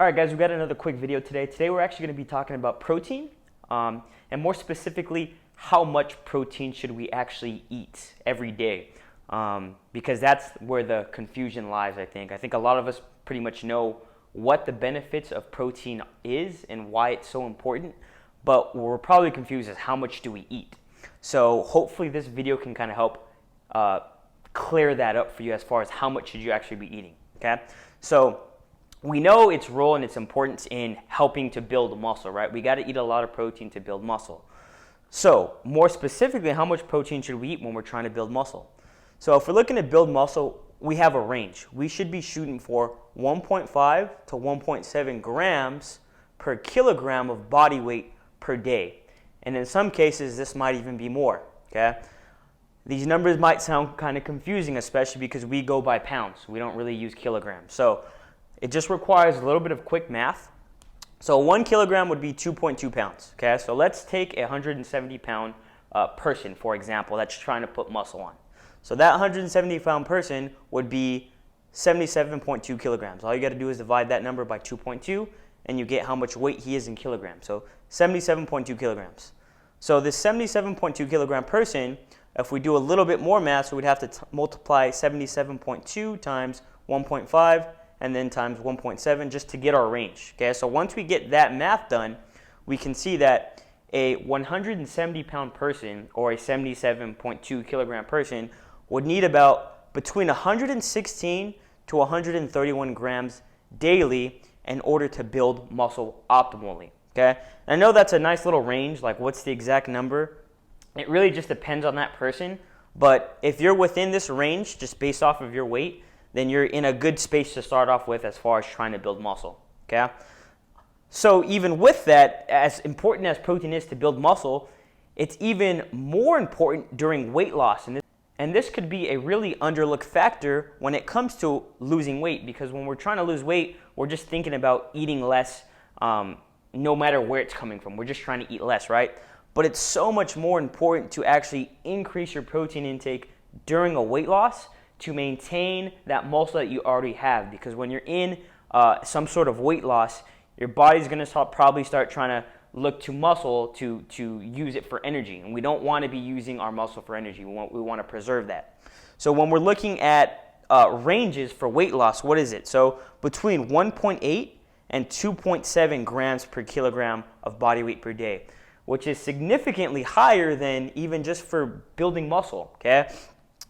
All right, guys, we got another quick video today. Today we're actually going to be talking about protein, and more specifically, how much protein should we actually eat every day? Because that's where the confusion lies, I think. I think a lot of us pretty much know what the benefits of protein is and why it's so important, but we're probably confused as how much do we eat. So hopefully this video can kind of help clear that up for you as far as how much should you actually be eating, okay? So we know its role and its importance in helping to build muscle, right? We got to eat a lot of protein to build muscle. So more specifically, how much protein should we eat when we're trying to build muscle? So if we're looking to build muscle, we have a range. We should be shooting for 1.5 to 1.7 grams per kilogram of body weight per day. And in some cases, this might even be more, okay? These numbers might sound kind of confusing, especially because we go by pounds. We don't really use kilograms. So it just requires a little bit of quick math. So 1 kilogram would be 2.2 pounds, okay? So let's take a 170-pound person, for example, that's trying to put muscle on. So that 170-pound person would be 77.2 kilograms. All you got to do is divide that number by 2.2, and you get how much weight he is in kilograms. So 77.2 kilograms. So this 77.2 kilogram person, if we do a little bit more math, so we'd have to multiply 77.2 times 1.5, and then times 1.7 just to get our range. Okay, so once we get that math done, we can see that a 170-pound person or a 77.2 kilogram person would need about between 116 to 131 grams daily in order to build muscle optimally. Okay, and I know that's a nice little range, like what's the exact number? It really just depends on that person, but if you're within this range just based off of your weight, then you're in a good space to start off with as far as trying to build muscle, okay? So even with that, as important as protein is to build muscle, it's even more important during weight loss. And this could be a really underlooked factor when it comes to losing weight, because when we're trying to lose weight, we're just thinking about eating less no matter where it's coming from. We're just trying to eat less, right? But it's so much more important to actually increase your protein intake during a weight loss to maintain that muscle that you already have, because when you're in some sort of weight loss, your body's going to probably start trying to look to muscle to use it for energy, and we don't want to be using our muscle for energy. We want to preserve that. So when we're looking at ranges for weight loss, what is it? So between 1.8 and 2.7 grams per kilogram of body weight per day, which is significantly higher than even just for building muscle, okay?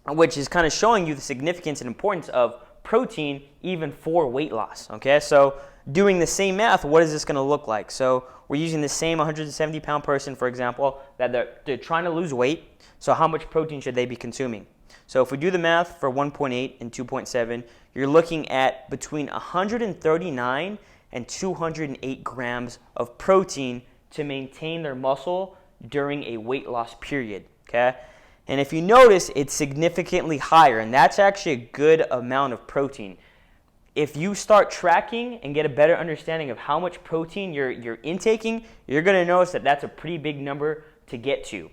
Which is kind of showing you the significance and importance of protein even for weight loss, okay? So doing the same math, what is this going to look like? So we're using the same 170-pound person, for example, that they're trying to lose weight. So how much protein should they be consuming? So if we do the math for 1.8 and 2.7, you're looking at between 139 and 208 grams of protein to maintain their muscle during a weight loss period, okay? And if you notice, it's significantly higher, and that's actually a good amount of protein. If you start tracking and get a better understanding of how much protein you're intaking, you're going to notice that that's a pretty big number to get to.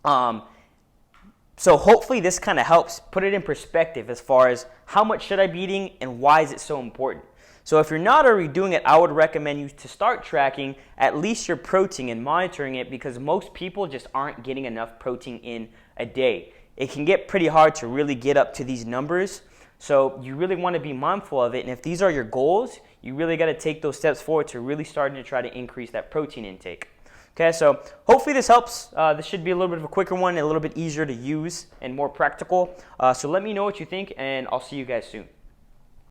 So hopefully this kind of helps put it in perspective as far as how much should I be eating and why is it so important. So if you're not already doing it, I would recommend you to start tracking at least your protein and monitoring it, because most people just aren't getting enough protein in a day. It can get pretty hard to really get up to these numbers, so you really want to be mindful of it. And if these are your goals, you really got to take those steps forward to really starting to try to increase that protein intake. Okay, so hopefully this helps. This should be a little bit of a quicker one, a little bit easier to use and more practical. So let me know what you think, and I'll see you guys soon.